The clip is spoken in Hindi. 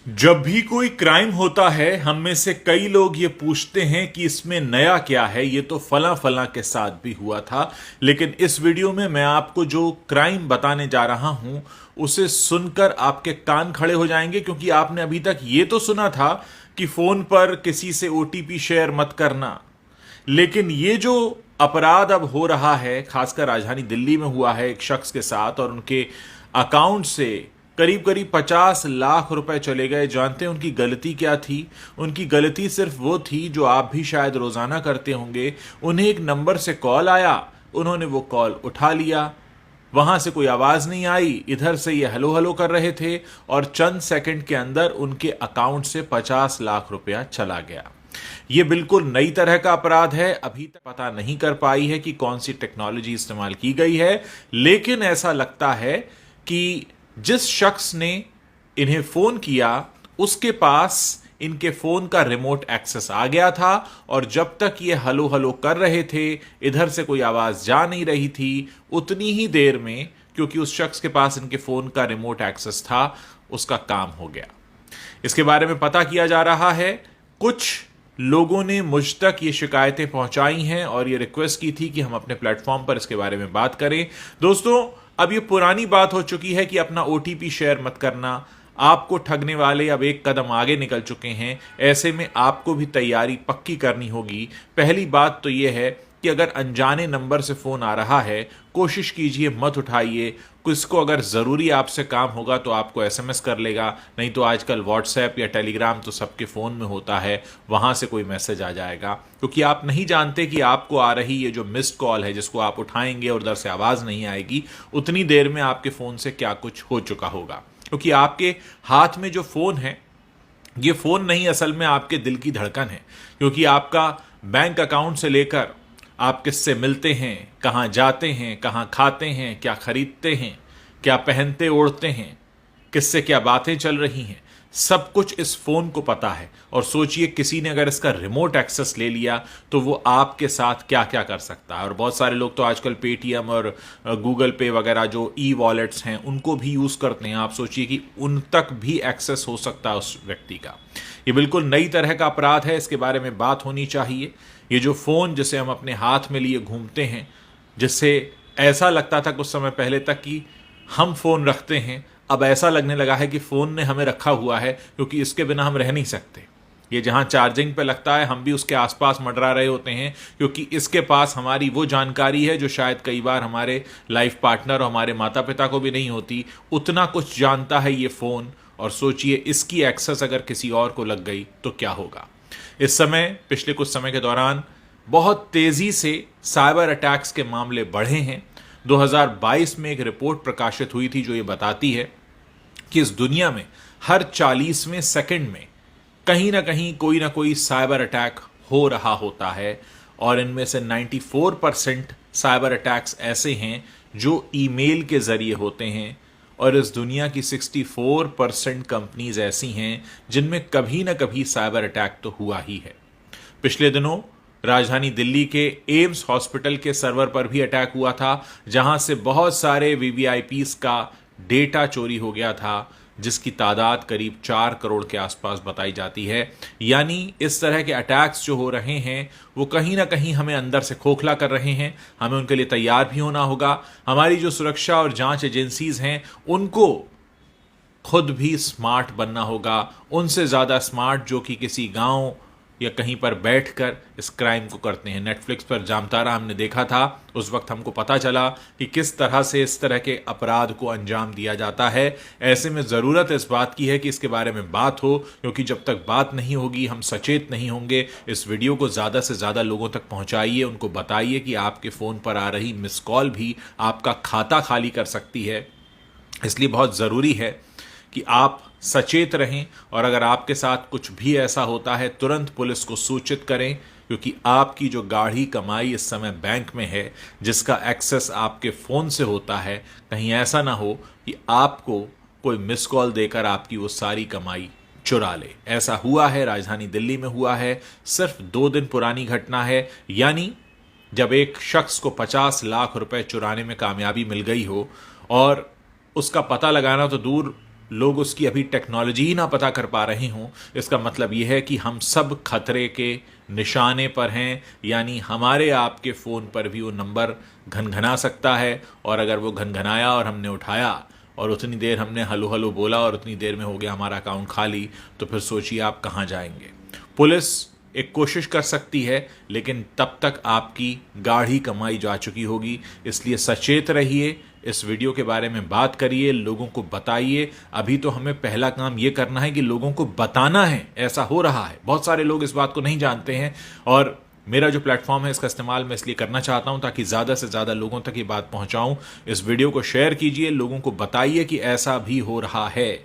जब भी कोई क्राइम होता है हम में से कई लोग ये पूछते हैं कि इसमें नया क्या है। ये तो फला फला के साथ भी हुआ था। लेकिन इस वीडियो में मैं आपको जो क्राइम बताने जा रहा हूं उसे सुनकर आपके कान खड़े हो जाएंगे, क्योंकि आपने अभी तक ये तो सुना था कि फोन पर किसी से ओटीपी शेयर मत करना, लेकिन ये जो अपराध अब हो रहा है, खासकर राजधानी दिल्ली में हुआ है एक शख्स के साथ, और उनके अकाउंट से करीब करीब 50 लाख रुपए चले गए। जानते हैं उनकी गलती क्या थी? उनकी गलती सिर्फ वो थी जो आप भी शायद रोजाना करते होंगे। उन्हें एक नंबर से कॉल आया, उन्होंने वो कॉल उठा लिया, वहां से कोई आवाज नहीं आई, इधर से ये हेलो हेलो कर रहे थे और चंद सेकंड के अंदर उनके अकाउंट से 50 लाख रुपया चला गया। ये बिल्कुल नई तरह का अपराध है। अभी तक पता नहीं कर पाई है कि कौन सी टेक्नोलॉजी इस्तेमाल की गई है, लेकिन ऐसा लगता है कि जिस शख्स ने इन्हें फोन किया उसके पास इनके फोन का रिमोट एक्सेस आ गया था, और जब तक ये हलो हलो कर रहे थे, इधर से कोई आवाज जा नहीं रही थी, उतनी ही देर में, क्योंकि उस शख्स के पास इनके फोन का रिमोट एक्सेस था, उसका काम हो गया। इसके बारे में पता किया जा रहा है। कुछ लोगों ने मुझ तक ये शिकायतें पहुंचाई हैं और ये रिक्वेस्ट की थी कि हम अपने प्लेटफॉर्म पर इसके बारे में बात करें। दोस्तों, अब ये पुरानी बात हो चुकी है कि अपना ओटीपी शेयर मत करना। आपको ठगने वाले अब एक कदम आगे निकल चुके हैं। ऐसे में आपको भी तैयारी पक्की करनी होगी। पहली बात तो यह है कि अगर अनजाने नंबर से फोन आ रहा है, कोशिश कीजिए मत उठाइए। किसको अगर जरूरी आपसे काम होगा तो आपको एसएमएस कर लेगा, नहीं तो आजकल व्हाट्सएप या टेलीग्राम तो सबके फोन में होता है, वहां से कोई मैसेज आ जाएगा। क्योंकि आप नहीं जानते कि आपको आ रही ये जो मिस्ड कॉल है, जिसको आप उठाएंगे और उधर से आवाज नहीं आएगी, उतनी देर में आपके फोन से क्या कुछ हो चुका होगा। क्योंकि आपके हाथ में जो फोन है, ये फोन नहीं, असल में आपके दिल की धड़कन है। क्योंकि आपका बैंक अकाउंट से लेकर आप किससे मिलते हैं, कहाँ जाते हैं, कहाँ खाते हैं, क्या खरीदते हैं, क्या पहनते ओढ़ते हैं, किससे क्या बातें चल रही हैं, सब कुछ इस फोन को पता है। और सोचिए किसी ने अगर इसका रिमोट एक्सेस ले लिया तो वो आपके साथ क्या क्या कर सकता है। और बहुत सारे लोग तो आजकल पेटीएम और गूगल पे वगैरह जो ई वॉलेट्स हैं उनको भी यूज करते हैं। आप सोचिए कि उन तक भी एक्सेस हो सकता है उस व्यक्ति का। ये बिल्कुल नई तरह का अपराध है, इसके बारे में बात होनी चाहिए। ये जो फोन जिसे हम अपने हाथ में लिए घूमते हैं, जिससे ऐसा लगता था कुछ समय पहले तक कि हम फोन रखते हैं, अब ऐसा लगने लगा है कि फोन ने हमें रखा हुआ है, क्योंकि इसके बिना हम रह नहीं सकते। ये जहां चार्जिंग पे लगता है, हम भी उसके आसपास मंडरा रहे होते हैं, क्योंकि इसके पास हमारी वो जानकारी है जो शायद कई बार हमारे लाइफ पार्टनर और हमारे माता पिता को भी नहीं होती। उतना कुछ जानता है ये फोन। और सोचिए इसकी एक्सेस अगर किसी और को लग गई तो क्या होगा। इस समय, पिछले कुछ समय के दौरान बहुत तेजी से साइबर अटैक्स के मामले बढ़े हैं। 2022 में एक रिपोर्ट प्रकाशित हुई थी जो ये बताती है कि इस दुनिया में हर 40वें सेकंड में कहीं ना कोई साइबर अटैक हो रहा होता है। और इनमें से 94% साइबर अटैक्स ऐसे हैं जो ईमेल के जरिए होते हैं। और इस दुनिया की 64% कंपनीज ऐसी हैं जिनमें कभी ना कभी साइबर अटैक तो हुआ ही है। पिछले दिनों राजधानी दिल्ली के एम्स हॉस्पिटल के सर्वर पर भी अटैक हुआ था, जहां से बहुत सारे वीवीआईपीज का डेटा चोरी हो गया था, जिसकी तादाद करीब 4 करोड़ के आसपास बताई जाती है। यानी इस तरह के अटैक्स जो हो रहे हैं वो कहीं ना कहीं हमें अंदर से खोखला कर रहे हैं। हमें उनके लिए तैयार भी होना होगा। हमारी जो सुरक्षा और जांच एजेंसीज हैं उनको खुद भी स्मार्ट बनना होगा, उनसे ज्यादा स्मार्ट जो कि किसी गांव या कहीं पर बैठकर इस क्राइम को करते हैं। नेटफ्लिक्स पर जामतारा हमने देखा था, उस वक्त हमको पता चला कि किस तरह से इस तरह के अपराध को अंजाम दिया जाता है। ऐसे में ज़रूरत इस बात की है कि इसके बारे में बात हो, क्योंकि जब तक बात नहीं होगी, हम सचेत नहीं होंगे। इस वीडियो को ज़्यादा से ज़्यादा लोगों तक पहुँचाइए, उनको बताइए कि आपके फ़ोन पर आ रही मिस कॉल भी आपका खाता खाली कर सकती है। इसलिए बहुत ज़रूरी है कि आप सचेत रहें, और अगर आपके साथ कुछ भी ऐसा होता है तुरंत पुलिस को सूचित करें, क्योंकि आपकी जो गाढ़ी कमाई इस समय बैंक में है, जिसका एक्सेस आपके फ़ोन से होता है, कहीं ऐसा ना हो कि आपको कोई मिस कॉल देकर आपकी वो सारी कमाई चुरा ले। ऐसा हुआ है, राजधानी दिल्ली में हुआ है। सिर्फ 2 दिन पुरानी घटना है। यानी जब एक शख्स को 50 लाख रुपए चुराने में कामयाबी मिल गई हो, और उसका पता लगाना तो दूर लोग उसकी अभी टेक्नोलॉजी ही ना पता कर पा रहे हों, इसका मतलब यह है कि हम सब खतरे के निशाने पर हैं। यानी हमारे आपके फ़ोन पर भी वो नंबर घनघना सकता है, और अगर वो घनघनाया और हमने उठाया और उतनी देर हमने हलो हलो बोला और उतनी देर में हो गया हमारा अकाउंट खाली, तो फिर सोचिए आप कहाँ जाएंगे। पुलिस एक कोशिश कर सकती है, लेकिन तब तक आपकी गाढ़ी कमाई जा चुकी होगी। इसलिए सचेत रहिए, इस वीडियो के बारे में बात करिए, लोगों को बताइए। अभी तो हमें पहला काम ये करना है कि लोगों को बताना है ऐसा हो रहा है। बहुत सारे लोग इस बात को नहीं जानते हैं, और मेरा जो प्लेटफॉर्म है इसका इस्तेमाल मैं इसलिए करना चाहता हूं ताकि ज़्यादा से ज़्यादा लोगों तक ये बात पहुंचाऊं। इस वीडियो को शेयर कीजिए, लोगों को बताइए कि ऐसा भी हो रहा है।